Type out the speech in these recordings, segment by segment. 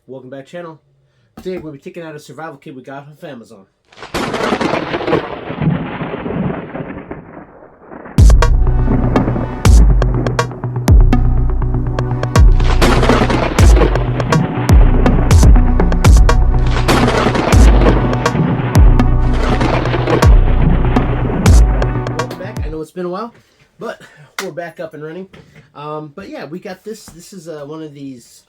Welcome back, channel. Today we'll be taking out a survival kit we got off Amazon. Welcome back. I know it's been a while, but we're back up and running. But yeah, we got this. This is one of these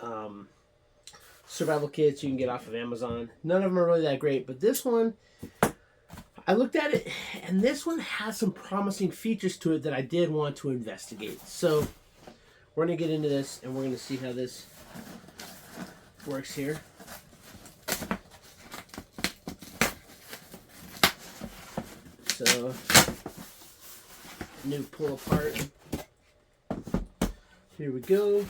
survival kits you can get off of Amazon. None of them are really that great, but this one, I looked at it, and this one has some promising features to it that I did want to investigate. So we're going to get into this, and we're going to see how this works here. So, new pull apart. Here we go.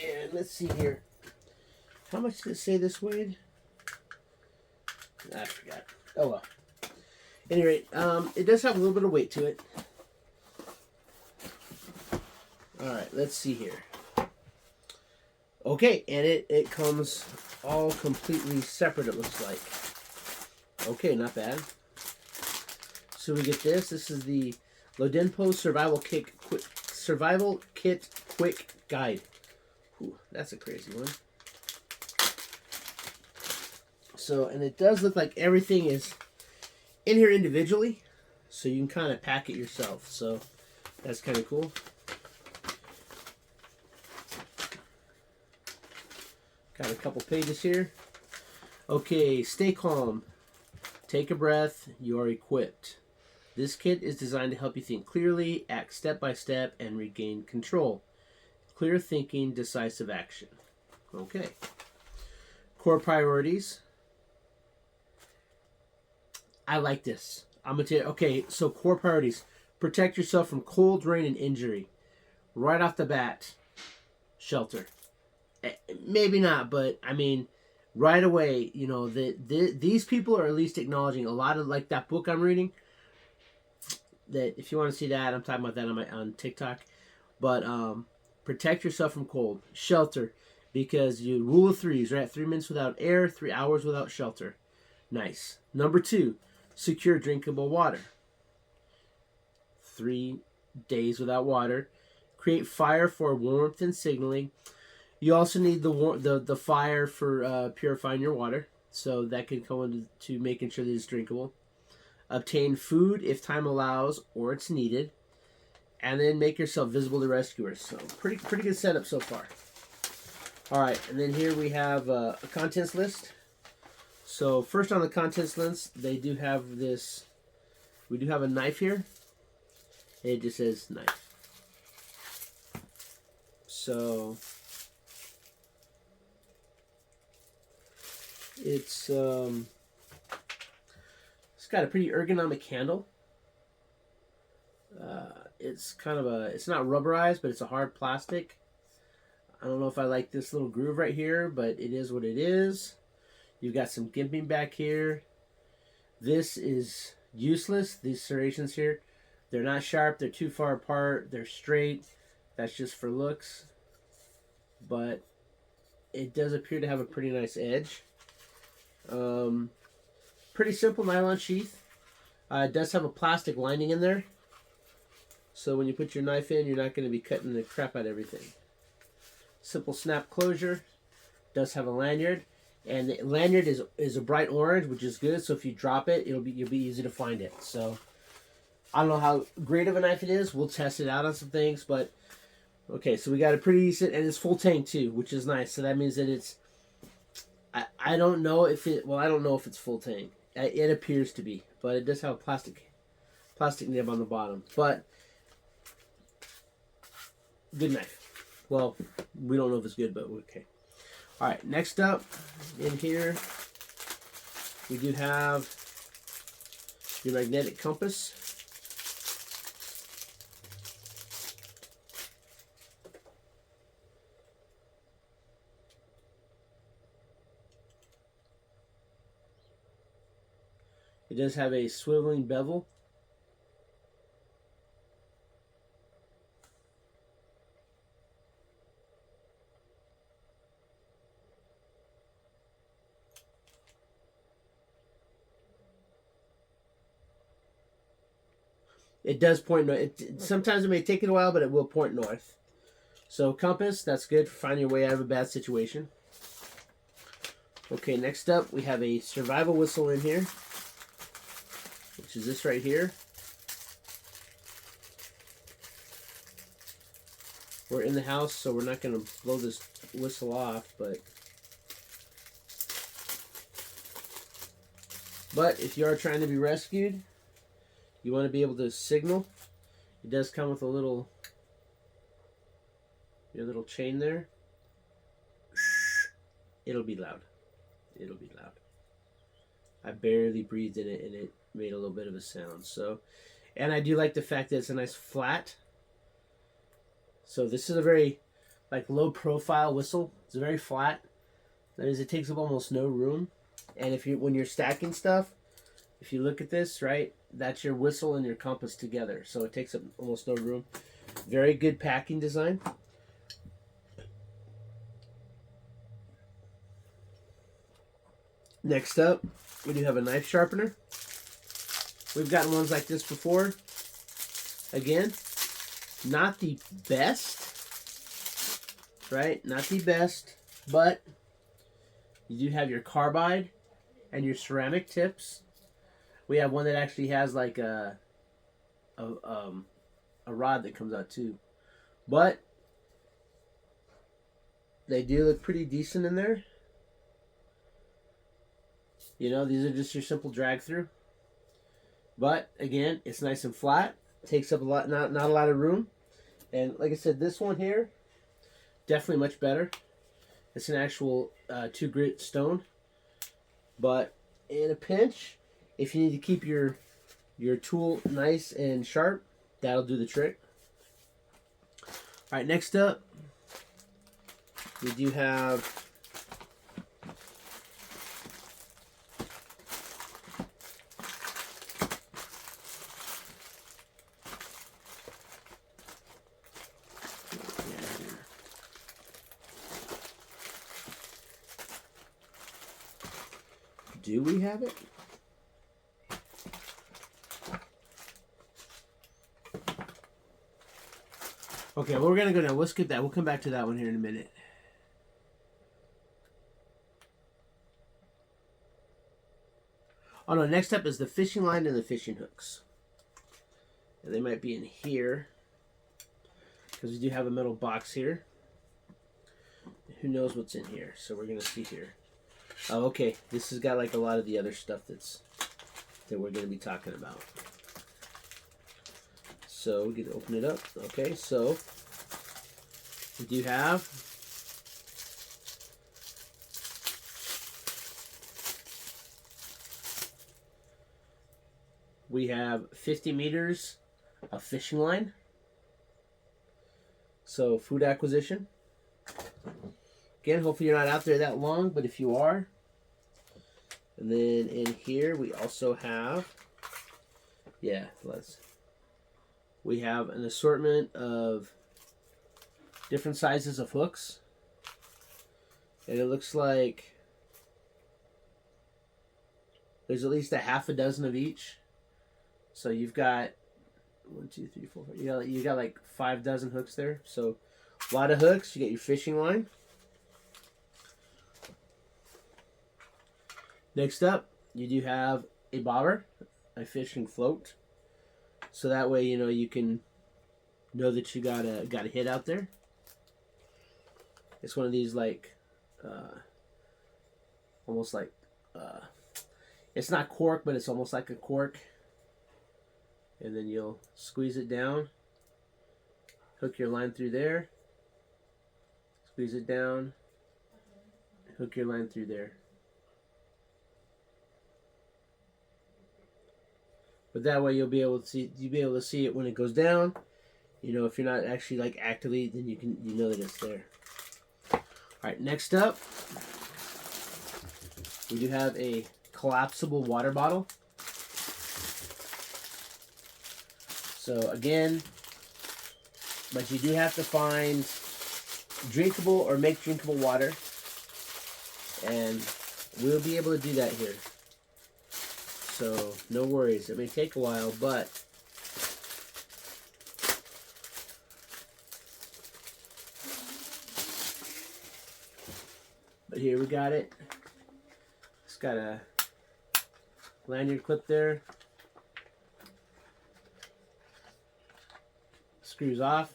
And let's see here. How much did it say this weighed? I forgot. Oh well. At any rate, it does have a little bit of weight to it. Alright, let's see here. Okay, and it comes all completely separate, it looks like. Okay, not bad. So we get this. This is the LoDinpo Survival Kit Quick Guide. Ooh, that's a crazy one. So, and it does look like everything is in here individually, so you can kind of pack it yourself. So that's kind of cool. Got a couple pages here. Okay, stay calm. Take a breath. You are equipped. This kit is designed to help you think clearly, act step by step, and regain control. Clear thinking, decisive action. Okay. Core priorities. I like this. I'm going to tell you. Okay, so core priorities. Protect yourself from cold, rain, and injury. Right off the bat, shelter. Maybe not, but I mean, right away, you know, these people are at least acknowledging a lot of, like that book I'm reading. That if you want to see that, I'm talking about that on TikTok. But protect yourself from cold. Shelter, because you rule of threes, right? 3 minutes without air, 3 hours without shelter. Nice. Number 2, secure drinkable water. 3 days without water. Create fire for warmth and signaling. You also need the fire for purifying your water, so that can go into making sure that it's drinkable. Obtain food if time allows or it's needed, and then make yourself visible to rescuers. So pretty good setup so far. All right, and then here we have a contents list. So first on the contents list, they do have this. We do have a knife here. It just says knife. So it's got a pretty ergonomic handle. It's kind of it's not rubberized, but it's a hard plastic. I don't know if I like this little groove right here, but it is what it is. You've got some gimping back here. This is useless. These serrations here, they're not sharp. They're too far apart. They're straight. That's just for looks. But it does appear to have a pretty nice edge. Pretty simple nylon sheath. It does have a plastic lining in there, so when you put your knife in, you're not going to be cutting the crap out of everything. Simple snap closure. Does have a lanyard, and the lanyard is a bright orange, which is good. So if you drop it, you'll be easy to find it. So I don't know how great of a knife it is. We'll test it out on some things, but okay. So we got a pretty decent, and it's full tank too, which is nice. So that means that it's. I don't know if it. Well, I don't know if it's full tank. It appears to be, but it does have a plastic nib on the bottom. But good knife. Well, we don't know if it's good, but okay. All right, next up in here, we do have your magnetic compass. It does have a swiveling bevel. It does point north. Sometimes it may take it a while, but it will point north. So compass, that's good for finding your way out of a bad situation. Okay, next up we have a survival whistle in here, which is this right here. We're in the house, so we're not going to blow this whistle off, but if you are trying to be rescued, you want to be able to signal. It does come with a little chain there. It'll be loud. It'll be loud. I barely breathed in it, and it made a little bit of a sound. So, and I do like the fact that it's a nice flat. So this is a very low profile whistle. It's very flat. That is, it takes up almost no room. And when you're stacking stuff, if you look at this, right, that's your whistle and your compass together. So it takes up almost no room. Very good packing design. Next up, we do have a knife sharpener. We've gotten ones like this before. Again, not the best, right? Not the best, but you do have your carbide and your ceramic tips. We have one that actually has like a rod that comes out too, but they do look pretty decent in there. You know, these are just your simple drag through. But again, it's nice and flat. Takes up a lot, not a lot of room. And like I said, this one here, definitely much better. It's an actual 2 grit stone. But in a pinch, if you need to keep your tool nice and sharp, that'll do the trick. All right, next up, we do have do we have it? Okay, well, we're going to go now. We'll skip that. We'll come back to that one here in a minute. Oh, no. Next up is the fishing line and the fishing hooks. And they might be in here, because we do have a metal box here. Who knows what's in here? So we're going to see here. Oh, okay. This has got like a lot of the other stuff that we're going to be talking about. So we can open it up. Okay, so we do have we have 50 meters of fishing line. So food acquisition. Again, hopefully you're not out there that long, but if you are. And then in here we also have, we have an assortment of different sizes of hooks. And it looks like there's at least a half a dozen of each. So you've got 1, 2, 3, 4, 5. You got like 5 dozen hooks there. So a lot of hooks. You get your fishing line. Next up, you do have a bobber, a fishing float. So that way, you know, you can know that you got a hit out there. It's one of these like almost like it's not cork, but it's almost like a cork. And then you'll squeeze it down, hook your line through there, squeeze it down, hook your line through there. But that way you'll be able to see it when it goes down. You know, if you're not actually like actively, then you know that it's there. All right, next up, we do have a collapsible water bottle. So again, but you do have to find drinkable or make drinkable water, and we'll be able to do that here. So no worries. It may take a while, but But here we got it. It's got a lanyard clip there. Screws off.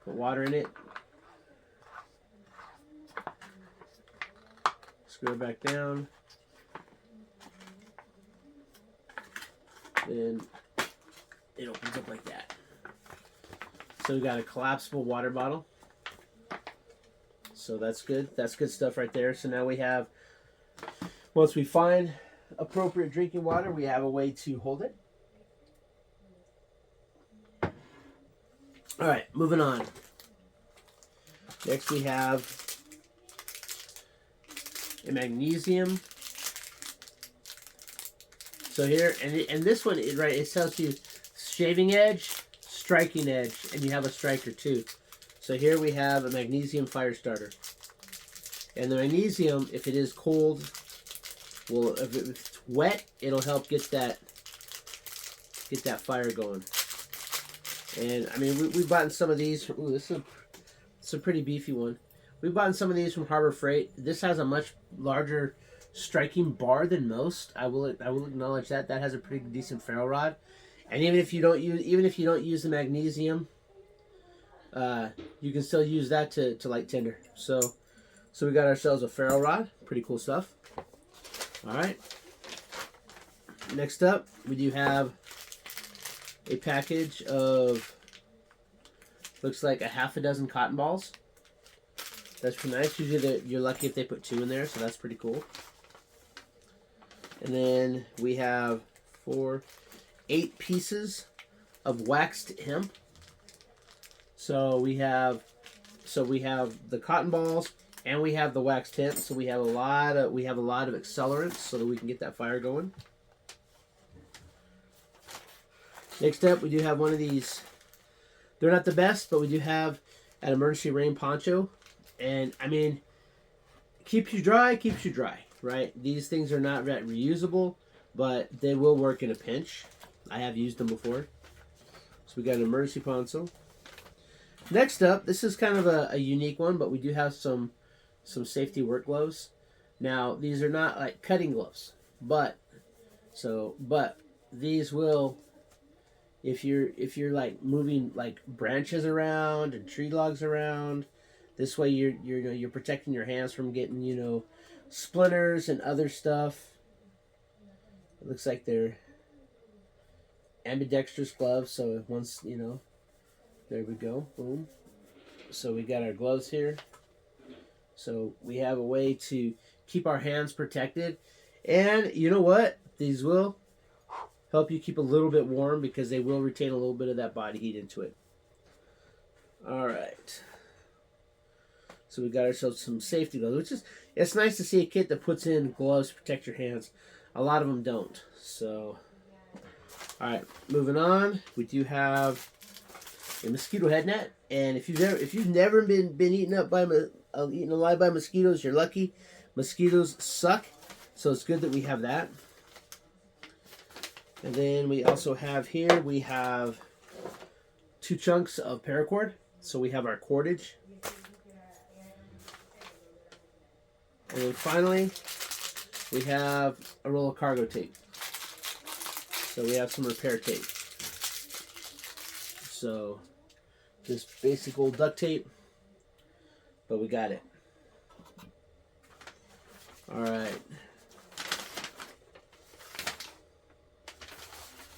Put water in it. Screw it back down. Then it opens up like that. So we got a collapsible water bottle. So that's good. That's good stuff right there. So now we have, once we find appropriate drinking water, we have a way to hold it. All right, moving on. Next we have a magnesium. So here, and this one, right, it tells you shaving edge, striking edge, and you have a striker too. So here we have a magnesium fire starter. And the magnesium, if it is cold, well, if it's wet, it'll help get that fire going. And I mean, we've bought some of these. Ooh, this is a pretty beefy one. We've bought some of these from Harbor Freight. This has a much larger striking bar than most. I will acknowledge that. That has a pretty decent ferro rod. And even if you don't use the magnesium, you can still use that to light tinder. So we got ourselves a ferro rod. Pretty cool stuff. All right. Next up, we do have a package of, looks like a half a dozen cotton balls. That's pretty nice. Usually you're lucky if they put 2 in there, so that's pretty cool. And then we have 8 pieces of waxed hemp. So we have the cotton balls and we have the waxed hemp. So we have a lot of accelerants so that we can get that fire going. Next up, we do have one of these. They're not the best, but we do have an emergency rain poncho. And I mean, keeps you dry, right? These things are not reusable, but they will work in a pinch. I have used them before. So we got an emergency poncho. Next up, this is kind of a unique one, but we do have some safety work gloves. Now, these are not like cutting gloves, but these will, if you're like moving like branches around and tree logs around, this way you're protecting your hands from getting, splinters and other stuff. It looks like they're ambidextrous gloves, so once, there we go, boom. So we got our gloves here. So we have a way to keep our hands protected. And you know what? These will help you keep a little bit warm because they will retain a little bit of that body heat into it. All right. So we got ourselves some safety gloves, it's nice to see a kit that puts in gloves to protect your hands. A lot of them don't. So, all right, moving on. We do have a mosquito head net, and if you've never been eaten alive by mosquitoes, you're lucky. Mosquitoes suck, so it's good that we have that. And then we also have here, we have 2 chunks of paracord. So we have our cordage. And then finally, we have a roll of cargo tape. So we have some repair tape. So just basic old duct tape, but we got it. All right.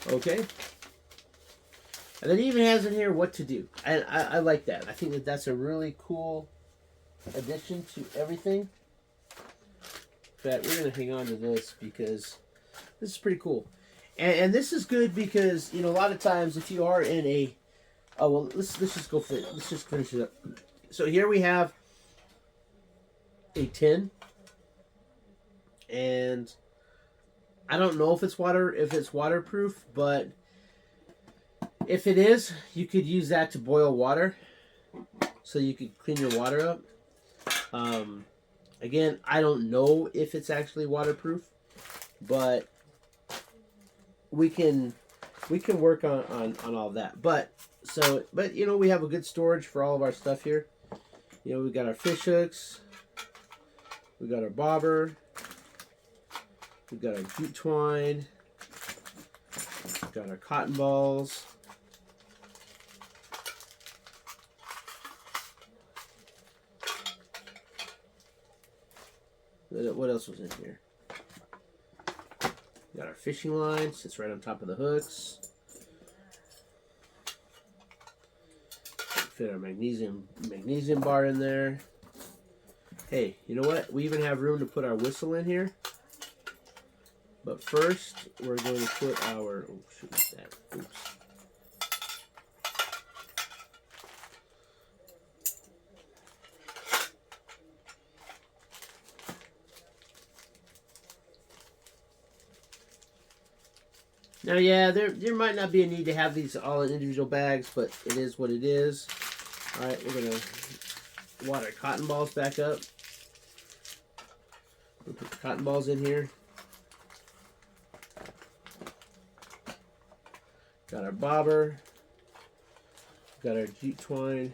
Okay. And then it even has in here what to do. And I like that. I think that's a really cool addition to everything. In fact, we're going to hang on to this because this is pretty cool. And this is good because, a lot of times if you are in a... Oh, well, let's just go fit. Let's just finish it up. So here we have a tin. And I don't know if it's waterproof, but if it is, you could use that to boil water. So you could clean your water up. Again, I don't know if it's actually waterproof, but we can work on all of that. But So, but you know, we have a good storage for all of our stuff here. You know, we got our fish hooks, we got our bobber, we got our jute twine, we got our cotton balls. What else was in here? We got our fishing line, sits right on top of the hooks. Fit our magnesium bar in there. Hey, you know what? We even have room to put our whistle in here. But first, we're going to put our... Oh, shoot, like that. Oops. Now, yeah, there might not be a need to have these all in individual bags, but it is what it is. All right, we're going to wad our cotton balls back up. We'll put the cotton balls in here. Got our bobber. Got our jute twine.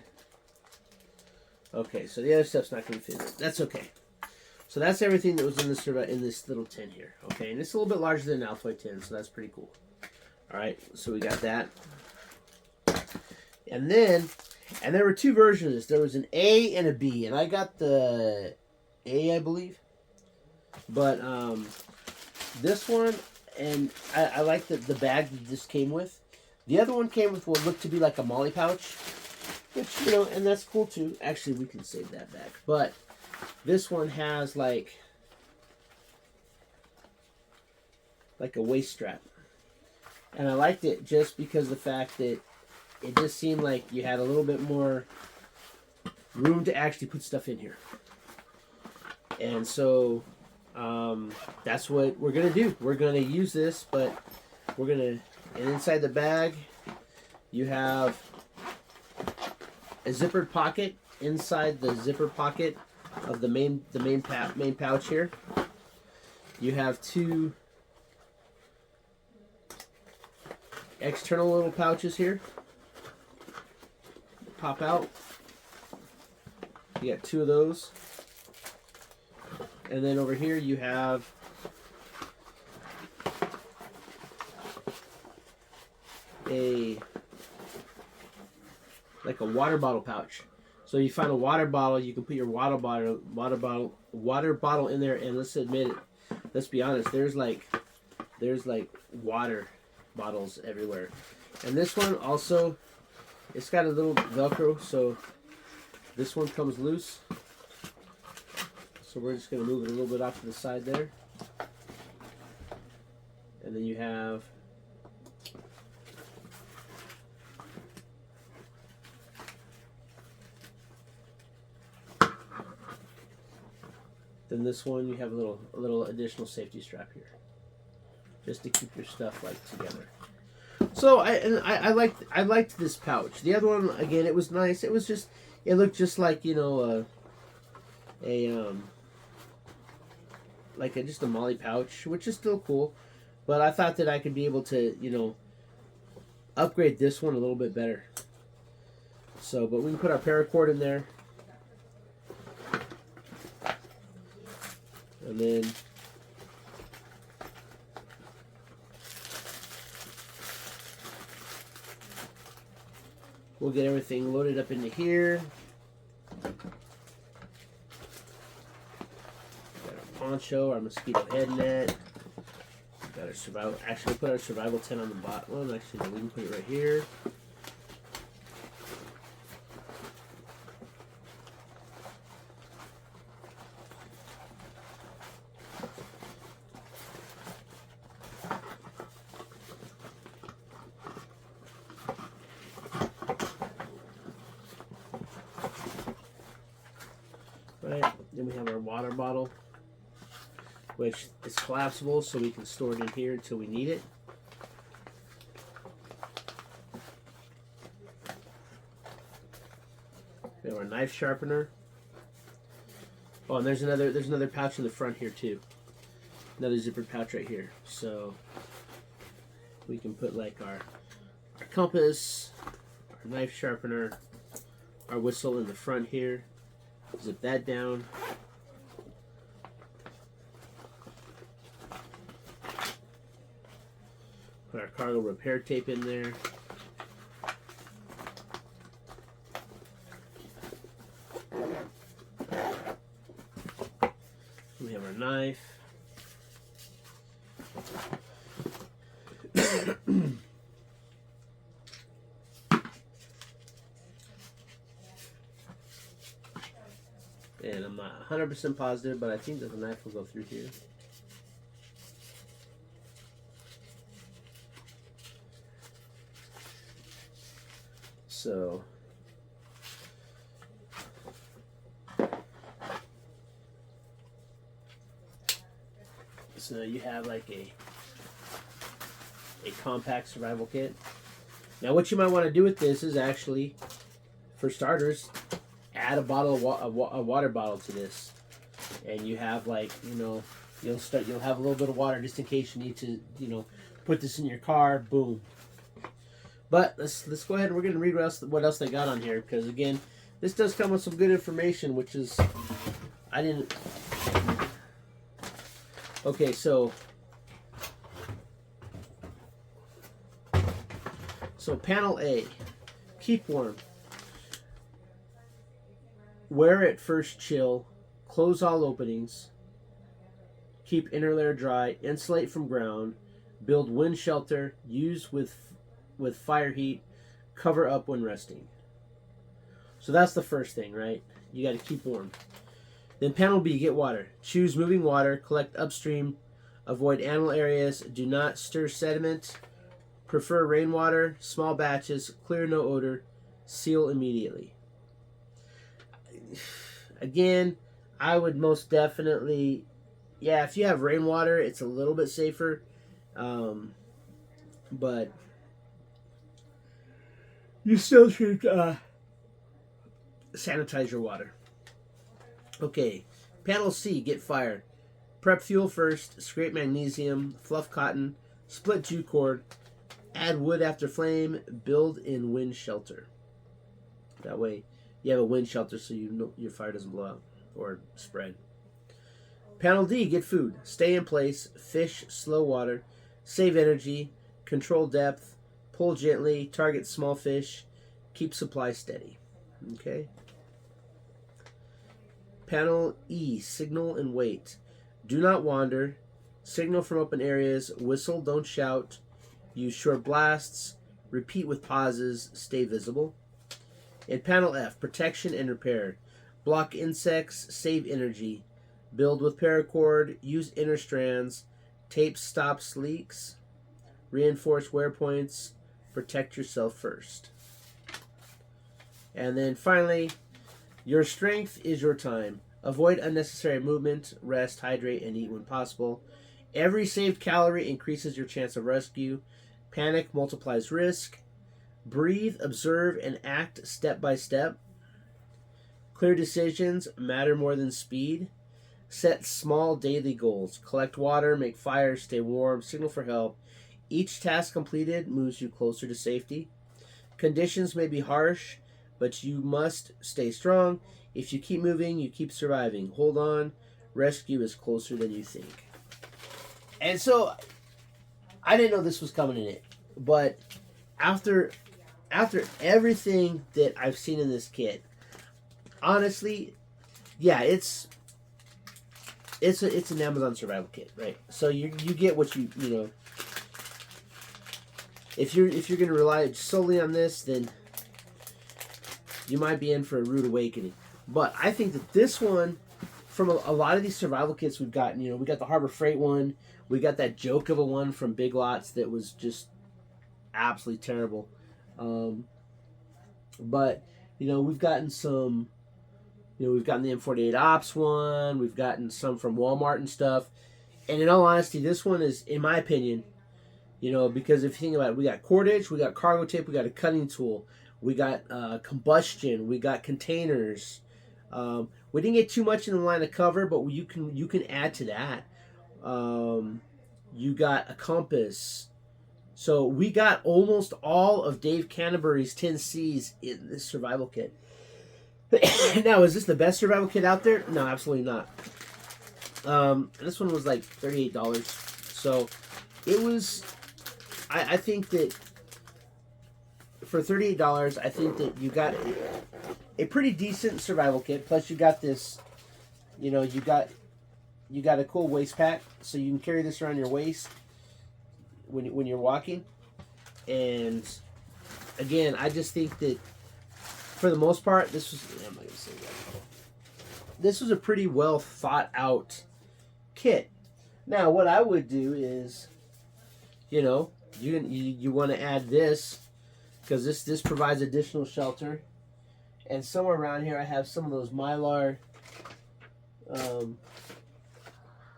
Okay, so the other stuff's not going to fit. That's okay. So that's everything that was in this little tin here. Okay, and it's a little bit larger than an Altoid tin, so that's pretty cool. All right, so we got that. And there were two versions. There was an A and a B, and I got the A, I believe. But this one, and I like the bag that this came with. The other one came with what looked to be like a molly pouch, which, you know, and that's cool too. Actually, we can save that back. But this one has like a waist strap. And I liked it just because of the fact that it just seemed like you had a little bit more room to actually put stuff in here. And so that's what we're going to do. We're going to use this, but we're going to, and inside the bag, you have a zippered pocket inside the zipper pocket of the main pouch here. You have two external little pouches here. Pop out. You got two of those. And then over here you have like a water bottle pouch. So you find a water bottle, you can put your water bottle in there, and let's admit it, let's be honest, there's like water bottles everywhere. And this one also, it's got a little Velcro, so this one comes loose. So we're just going to move it a little bit off to the side there. And then you have this one, you have a little additional safety strap here, just to keep your stuff like together. So I liked this pouch. The other one, again, it was nice. It was just, it looked just like, you know, just a molly pouch, which is still cool. But I thought that I could be able to, you know, upgrade this one a little bit better. So, but we can put our paracord in there. And then we'll get everything loaded up into here. Got our poncho, our mosquito head net. Got our survival. Actually, we'll put our survival tent on the bottom. Well, actually, we can put it right here. Right, then we have our water bottle, which is collapsible, so we can store it in here until we need it. We have our knife sharpener. Oh, and there's another pouch in the front here too. Another zippered pouch right here. So we can put like our compass, our knife sharpener, our whistle in the front here. Zip that down. Put our cargo repair tape in there. We have our knife. And I'm not 100% positive, but I think that the knife will go through here. So you have like a compact survival kit. Now what you might want to do with this is actually, for starters, add a bottle of a water bottle to this, and you have, like, you'll have a little bit of water just in case you need to, put this in your car. Boom. But let's go ahead and we're going to read what else they got on here, because again, this does come with some good information, which is okay. So panel A, keep warm. Wear at first chill, close all openings, keep inner layer dry, insulate from ground, build wind shelter, use with fire heat, cover up when resting. So that's the first thing, right? You got to keep warm. Then panel B, get water. Choose moving water, collect upstream, avoid animal areas, do not stir sediment, prefer rainwater, small batches, clear, no odor, seal immediately. Again, I would most definitely, if you have rainwater, it's a little bit safer, but you still should sanitize your water. Okay, panel C, get fire. Prep fuel first, scrape magnesium, fluff cotton, split Jew cord, add wood after flame, build in wind shelter. That way you have a wind shelter so your fire doesn't blow out or spread. Panel D, get food. Stay in place, fish slow water, save energy, control depth, pull gently, target small fish, keep supply steady. Okay. Panel E, signal and wait. Do not wander, signal from open areas, whistle, don't shout, use short blasts, repeat with pauses, stay visible. In panel F, protection and repair. Block insects, save energy. Build with paracord, use inner strands, tape stops leaks, reinforce wear points, protect yourself first. And then finally, your strength is your time. Avoid unnecessary movement, rest, hydrate, and eat when possible. Every saved calorie increases your chance of rescue. Panic multiplies risk. Breathe, observe, and act step by step. Clear decisions matter more than speed. Set small daily goals. Collect water, make fire, stay warm, signal for help. Each task completed moves you closer to safety. Conditions may be harsh, but you must stay strong. If you keep moving, you keep surviving. Hold on. Rescue is closer than you think. And so, I didn't know this was coming in it, but after everything that I've seen in this kit, honestly, it's an Amazon survival kit, right? So you get what you know. If you're going to rely solely on this, then you might be in for a rude awakening. But I think that this one, from a lot of these survival kits we've gotten, we got the Harbor Freight one, we got that joke of a one from Big Lots that was just absolutely terrible. But we've gotten some. We've gotten the M48 Ops one. We've gotten some from Walmart and stuff. And in all honesty, this one is, in my opinion, because if you think about it, we got cordage, we got cargo tape, we got a cutting tool, we got combustion, we got containers. We didn't get too much in the line of cover, but you can add to that. You got a compass, So we got almost all of Dave Canterbury's 10Cs in this survival kit. Now, is this the best survival kit out there? No, absolutely not. This one was like $38. So it was, I think that for $38, I think that you got a pretty decent survival kit. Plus you got this, you know, you got a cool waist pack. So you can carry this around your waist when you're walking. And again, I just think that for the most part, this was a pretty well thought out kit. Now, what I would do is, you know, you want to add this because this provides additional shelter. And somewhere around here, I have some of those Mylar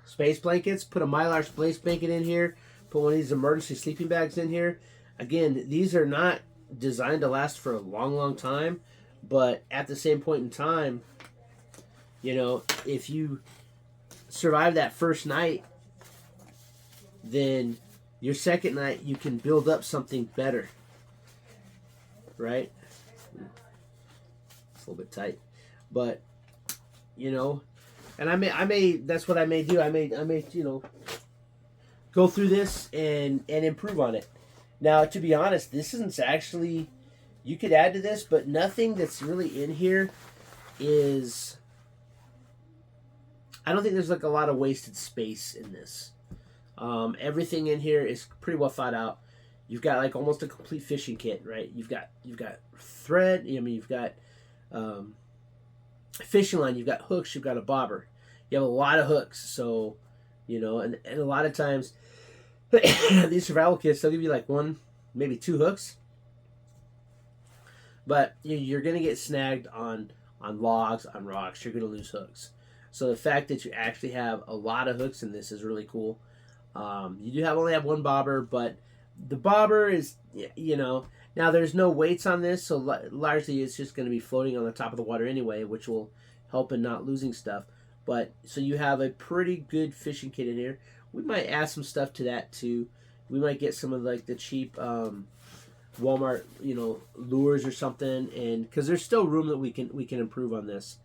space blankets. Put a Mylar space blanket in here. Put one of these emergency sleeping bags in here. Again, these are not designed to last for a long, long time. But at the same point in time, you know, if you survive that first night, then your second night you can build up something better, right? It's a little bit tight, but you know, and I may that's what I may do. I may you know, go through this and improve on it. Now, to be honest, this isn't actually, you could add to this, but nothing that's really in here is, I don't think there's like a lot of wasted space in this. Everything in here is pretty well thought out. You've got like almost a complete fishing kit, right? You've got thread. I mean, you've got fishing line. You've got hooks. You've got a bobber. You have a lot of hooks. So, you know, and a lot of times these survival kits, they'll give you like one, maybe two hooks. But you're gonna get snagged on logs, on rocks. You're gonna lose hooks. So the fact that you actually have a lot of hooks in this is really cool. You do only have one bobber, but the bobber is, you know, now there's no weights on this, so largely it's just going to be floating on the top of the water anyway, which will help in not losing stuff. But so you have a pretty good fishing kit in here. We might add some stuff to that too. We might get some of like the cheap Walmart, you know, lures or something, and because there's still room that we can improve on this.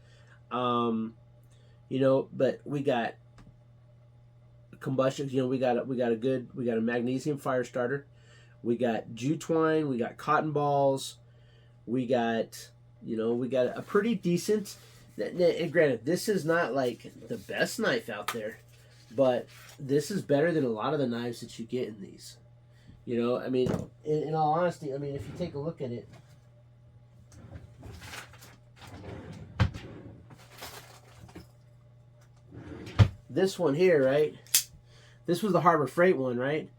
You know, but we got combustion. You know, we got a magnesium fire starter. We got jute twine. We got cotton balls. We got a pretty decent. And granted, this is not like the best knife out there, but this is better than a lot of the knives that you get in these. You know, I mean, in all honesty, I mean, if you take a look at it. This one here, right? This was the Harbor Freight one, right?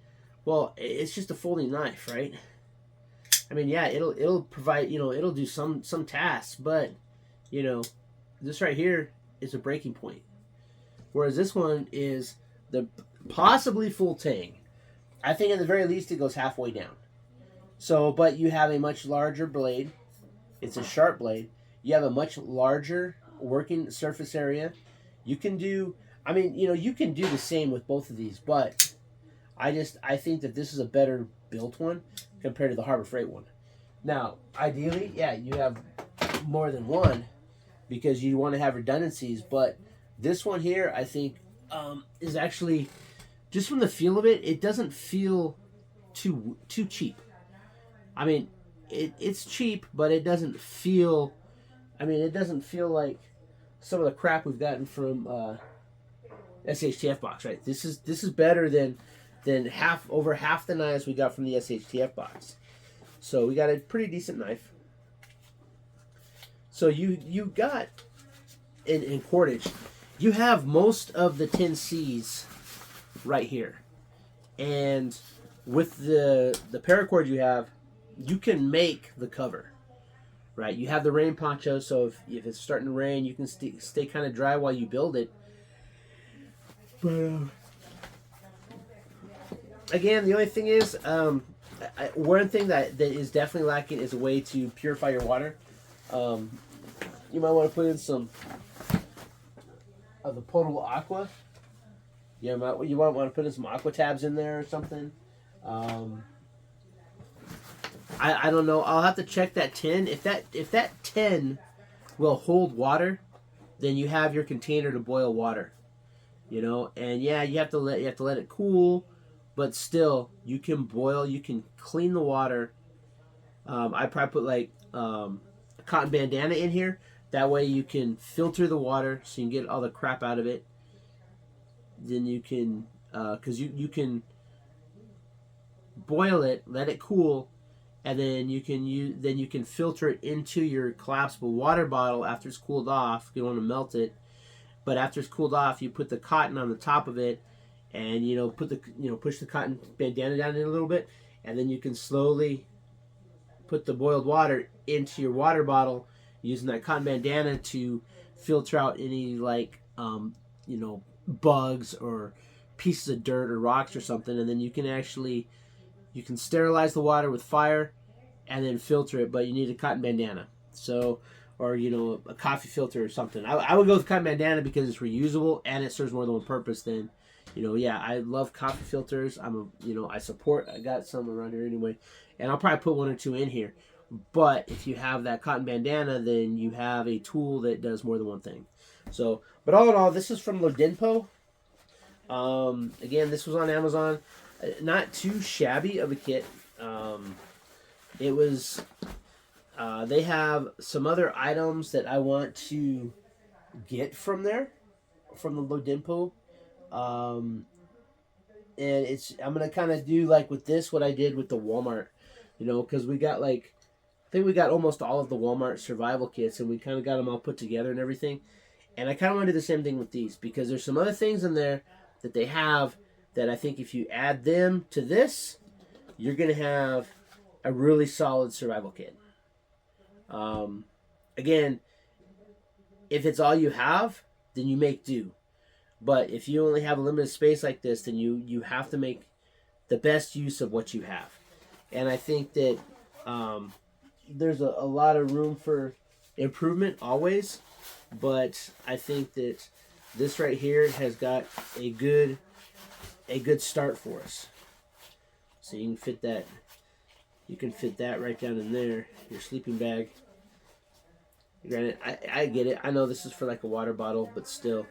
Well, it's just a folding knife, right? I mean, yeah, it'll provide, you know, it'll do some tasks, but, you know, this right here is a breaking point. Whereas this one is the possibly full tang. I think at the very least it goes halfway down. So, but you have a much larger blade. It's a sharp blade. You have a much larger working surface area. You can do, I mean, you know, you can do the same with both of these, but I think that this is a better built one compared to the Harbor Freight one. Now, ideally, yeah, you have more than one because you want to have redundancies, but this one here, I think, is actually, just from the feel of it, it doesn't feel too cheap. I mean, it's cheap, but it doesn't feel, I mean, it doesn't feel like some of the crap we've gotten from SHTF box, right? This is better than over half the knives we got from the SHTF box. So we got a pretty decent knife. So you got in cordage, you have most of the 10Cs right here, and with the paracord you have, you can make the cover, right? You have the rain poncho, so if it's starting to rain, you can stay kind of dry while you build it. But again, the only thing is, one thing that is definitely lacking is a way to purify your water. You might want to put in some of the potable aqua. You might want to put in some aqua tabs in there or something. I don't know. I'll have to check that tin. If that tin will hold water, then you have your container to boil water. You know, and yeah, you have to let it cool, but still, you can boil. You can clean the water. I probably put like a cotton bandana in here. That way, you can filter the water so you can get all the crap out of it. Then you can, because you can boil it, let it cool, and then you can filter it into your collapsible water bottle after it's cooled off. You don't want to melt it, but after it's cooled off, you put the cotton on the top of it, and push the cotton bandana down in a little bit, and then you can slowly put the boiled water into your water bottle using that cotton bandana to filter out any bugs or pieces of dirt or rocks or something, and then you can sterilize the water with fire and then filter it, but you need a cotton bandana. So, or a coffee filter or something. I would go with cotton bandana because it's reusable and it serves more than one purpose. Then, I love coffee filters. I got some around here anyway, and I'll probably put one or two in here. But if you have that cotton bandana, then you have a tool that does more than one thing. So, but all in all, this is from LoDinpo. Again, this was on Amazon. Not too shabby of a kit. It was. They have some other items that I want to get from there, from the LoDinpo. And I'm gonna kind of do like with this what I did with the Walmart, because we got I think we got almost all of the Walmart survival kits, and we kind of got them all put together and everything. And I kind of want to do the same thing with these, because there's some other things in there that they have that I think if you add them to this, you're going to have a really solid survival kit. Again, if it's all you have, then you make do. But if you only have a limited space like this, then you have to make the best use of what you have. And I think that there's a lot of room for improvement always. But I think that this right here has got a good start for us. So you can fit that. You can fit that right down in there. Your sleeping bag. Granted, I get it. I know this is for like a water bottle, but still.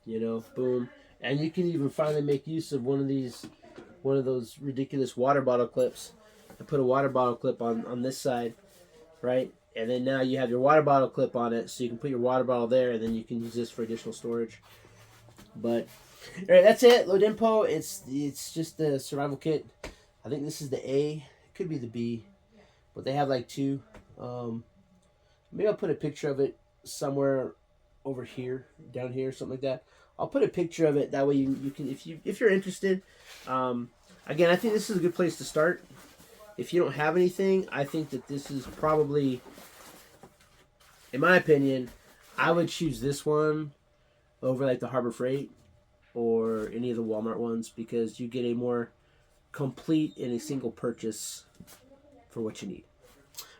Boom. And you can even finally make use of one of those ridiculous water bottle clips. I put a water bottle clip on this side, right? And then now you have your water bottle clip on it, so you can put your water bottle there, and then you can use this for additional storage. But, all right, that's it. LoDinpo, it's just the survival kit. I think this is the A. It could be the B. But they have like two. Maybe I'll put a picture of it somewhere over here, down here, something like that. I'll put a picture of it. That way you can, if you're interested. Again, I think this is a good place to start. If you don't have anything, I think that this is probably, in my opinion, I would choose this one over like the Harbor Freight or any of the Walmart ones, because you get a more complete in a single purchase for what you need.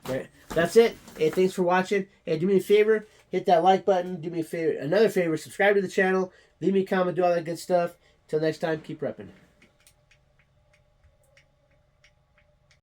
All right, that's it. Hey, thanks for watching. Hey, do me a favor, hit that like button. Do me another favor, subscribe to the channel. Leave me a comment, do all that good stuff. Till next time, keep repping.